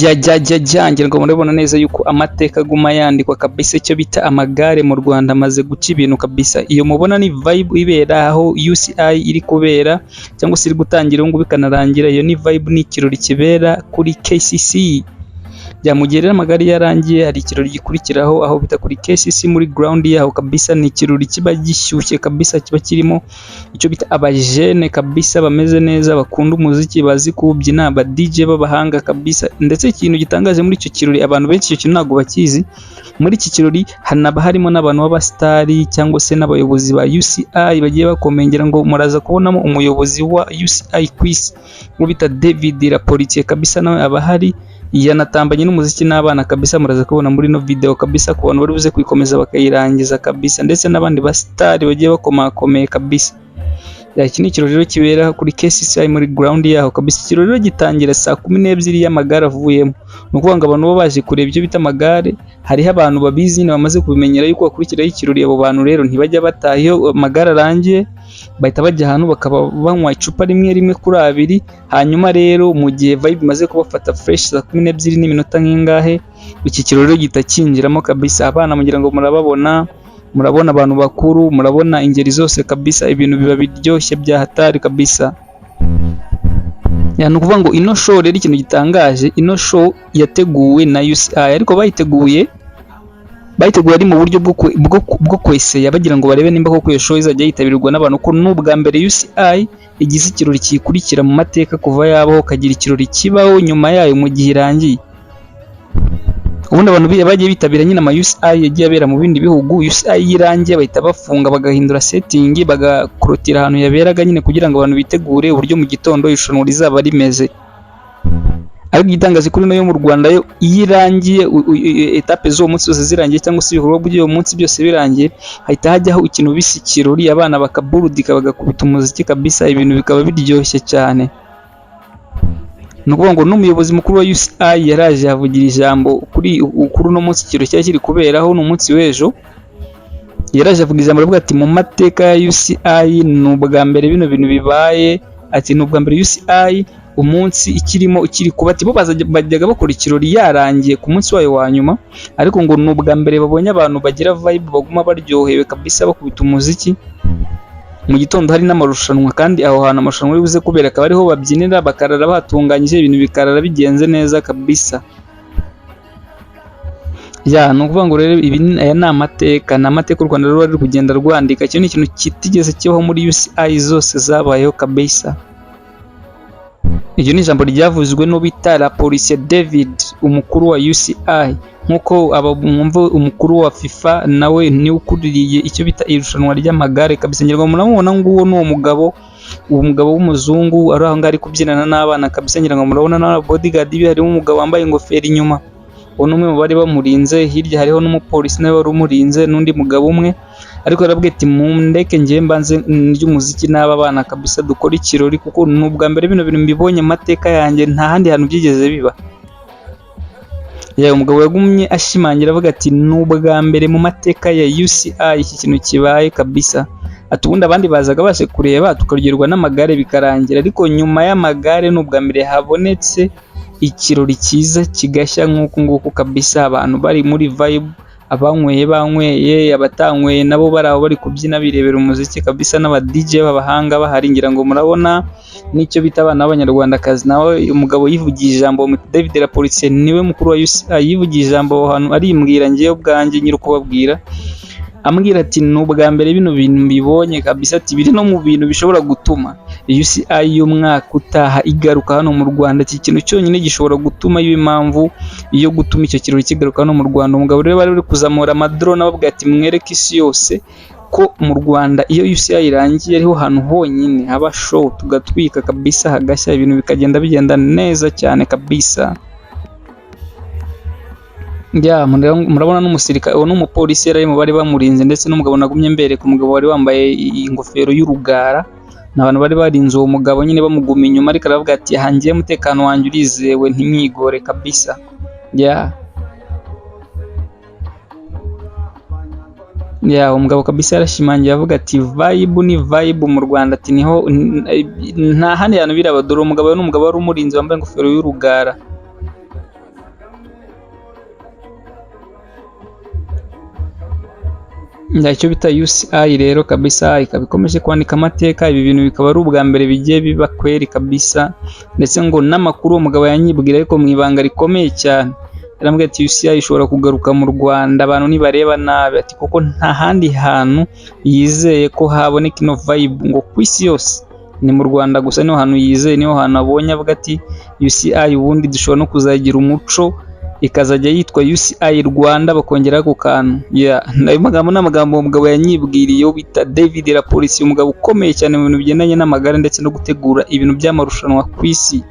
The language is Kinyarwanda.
ngira ngo murabona neza yuko amateka aguma yandikwa kabisa, icyo bita amagare mu Rwanda amaze guca ibintu kabisa. Iyo mubona ni vibe ibera aho UCI iri kubera cyangwa se iri gutangira ngo bikanarangira, iyo ni vibe, ni ikirori kibera kuri KCC. Byamugerera amagare yarangiye, hari ikirori gikurikiraho aho bita kuri KCC muri ground yaho kabisa. Ni ikirori kiba gishyushye kabisa, kiba kirimo icyo bita abajene kabisa, bameze neza, bakunda umuziki, bazi kubyina, aba DJ b'abahanga kabisa. Ndetse ikintu gitangaje muri icyo kirori, abantu benshi icyo kintu ntabwo bakizi, muri iki kirori hanaba harimo n'abantu b'abastari cyangwa se n'abayobozi ba UCI bagiye bakomengera. Ngo muraza kubonamo umuyobozi wa UCI quiz ngo bita David Lapolitier kabisa, nawe abahari yanatambanye n'umuziki n'abana kabisa. Muraza kubona muri no video kabisa, ku bantu bari buze kuyikomeza bakayirangiza kabisa, ndetse n'abandi ba star bagiye bakomakomeye kabisa. Iki ni ikirori rero kibera kuri KCCI muri ground yaho kabisa. Ikirori rero gitangira saa 12 y'amagare avuyemo. Ni ukuvuga ngo abantu bo baje kureba ibyo bita amagare, hariho abantu babizi bamaze kubimenyera yuko bakurikiraho ikirori. Abo bantu rero ntibajya bataha iyo amagare arangiye, bahita bajya ahantu bakaba banywa icupa rimwe kuri abiri. Hanyuma rero mu gihe vibe imaze kubafata fresh saa 12 n'iminota nk'ingahe, iki kirori rero gitakinjiramo kabisa. Abana mugira ngo murabona abantu bakuru, murabona ingeri zose kabisa, ibintu biba biryoshye bya hatari kabisa. Ni ukuvuga ngo ino show rero ikintu gitangaje, ino show yateguwe na UCI, ariko bayiteguye ari mu buryo bwo kweseya, bagira ngo barebe nimba koko iyo show izajya yitabirwa n'abantu. Ko n'ubwa mbere UCI igize ikirori kikurikira mu mateka kuva yabaho, kagira ikirori kibaho nyuma yayo mu gihe irangiye. Ubundi abantu bagiye bitabira nyine ama UCI yagiye abera mu bindi bihugu, UCI yirangiye bahita bafunga bagahindura setting, bagakrotira ahantu yaberaga nyine kugira ngo abantu bitegure uburyo mu gitondo irushanwa rizaba rimeze. Ariko igitangaje kuri no yo mu Rwanda, yo yirangiye etape zo munsi zose zirangiye cyangwa se ibikorwa by'uwo munsi byose birangiye, hahita hajyaho ikintu bisi kirori, abana bakaburudika bagakubita umuziki kabisa, ibintu bikaba biryoshye cyane. Ni ukuvuga ngo n'umuyobozi mukuru wa UCI yaraje yavugira ijambo kuri uno munsi ikirori cyari kiri kuberaho, n'umunsi w'ejo. Yaraje avuga ijambo avuga ati mu mateka ya UCI ni ubwa mbere bino bintu bibaye, ati ni ubwa mbere UCI umunsi ikiri kuba, ati bo bajyaga bakora ikirori yarangiye ku munsi wayo wa nyuma, ariko ngo ni ubwa mbere babonye abantu bagira vibe, baguma baryohewe kabisa, bakubita umuziki. Mu gitondo hari n'amarushanwa, kandi aho hantu amarushanwa ari buze kubera akaba ariho babyinira, bakarara batunganyije ibintu bikarara bigenze neza kabisa. Ni ukuvuga ngo rero aya ni amateka, u Rwanda rero ruri kugenda rwandika. Icyo ni ikintu kitigeze kibaho muri UCI zose zabayeho kabisa. Iryo ni ijambo ryavuzwe n'ubita Lapolitier David, umukuru wa UCI. Nkuko umukuru wa FIFA nawe ni ukuririye icyo bita irushanwa ry'amagare kabisa. Ngira ngo murabona nguwo n'uwo mugabo w'umuzungu ari aho ngari kubyinana n'abana kabisa. Ngira ngo murabona na bodyguard bi harimo umugabo wambaye ingofero inyuma, uwo n'umwe mu bari bamurinze. Hirya hariho n'umupolisi nawe wari umurinze, n'undi mugabo umwe. Ariko arabwira ati mundeke ngiye mbanze ry'umuziki n'aba bana kabisa, dukora ikirori, kuko n'ubwa mbere bino bintu mbibonye amateka yanjye, nta handi hantu byigeze biba. Umugabo yagumye ashimangira avuga ati n'ubwa mbere mu mateka ya UCI iki kintu kibaye kabisa. Ati ubundi abandi bazaga bashe kureba tukaryoherwa n'amagare bikarangira, ariko nyuma y'amagare n'ubwa mbere habonetse ikirori cyiza kigashya nk'uko nguko kabisa. Abantu bari muri vibe, abanyweye, abatanyweye nabo bari aho bari kubyina birebera umuziki kabisa, n'aba DJ b'abahanga bahari. Ngira ngo murabona n'icyo bita abana b'Abanyarwandakazi, nawe umugabo yivugiye ijambo, David Lapolitier niwe mukuru wa UCI, yivugiye ijambo ahantu arimbwira ngiye ubwanjye nyiri kubabwira, ambwira ati n'ubwa mbere bino bintu mbibonye kabisa, ati biri no mu bintu bishobora gutuma UCI y'umwaka utaha igaruka hano mu Rwanda. Iki kintu cyonyine gishobora gutuma impamvu yo gutuma icyo kirori kigaruka hano mu Rwanda. Umugabo rero bari kuzamura amadrone ababwira ati mwereke isi yose ko mu Rwanda iyo UCI irangiye ariho hantu honyine haba show, tugatwika kabisa, hagashya, ibintu bigenda neza cyane kabisa. Murabona n'umusirikare n'umupolisi yari mu bari bamurinze, ndetse n'umugabo nagumye mbere ku mugabo wari wambaye ingofero y'urugara. N'abantu bari barinze uwo mugabo nyine bamuguma inyuma, ariko aravuga ati hangiye umutekano wanjye urizewe, ntimwigore kabisa. Umugabo kabisa yarashimangiye avuga ati vibe ni vibe mu Rwanda, ati niho nta handi hantu biraba. Dore umugabo n'umugabo wari umurinzi wambaye ingofero y'urugara. icyo bita UCI rero kabisa ikaba ikomeje kwandika amateka. Ibi bintu bikaba ari ubwa mbere bigiye biba kweri kabisa, ndetse ngo n'amakuru uwo mugabo yanyibwira ariko mu ibanga rikomeye cyane. Yarambwiye ati UCI ishobora kugaruka mu Rwanda abantu nibareba nabi, ati kuko nta handi hantu yizeye ko haboneka ino vibe ngo ku isi yose, ni mu Rwanda gusa niho hantu yizeye, niho hantu abonye avuga ati UCI ubundi dushobora no kuzagira umuco ikazajya yitwa UCI Rwanda bakongera ku kantu. Nayo magambo n'amagambo uwo mugabo yanyibwiriye bita David La Police, umugabo ukomeye cyane mu bintu bigendanye n'amagare ndetse no gutegura ibintu by'amarushanwa ku isi.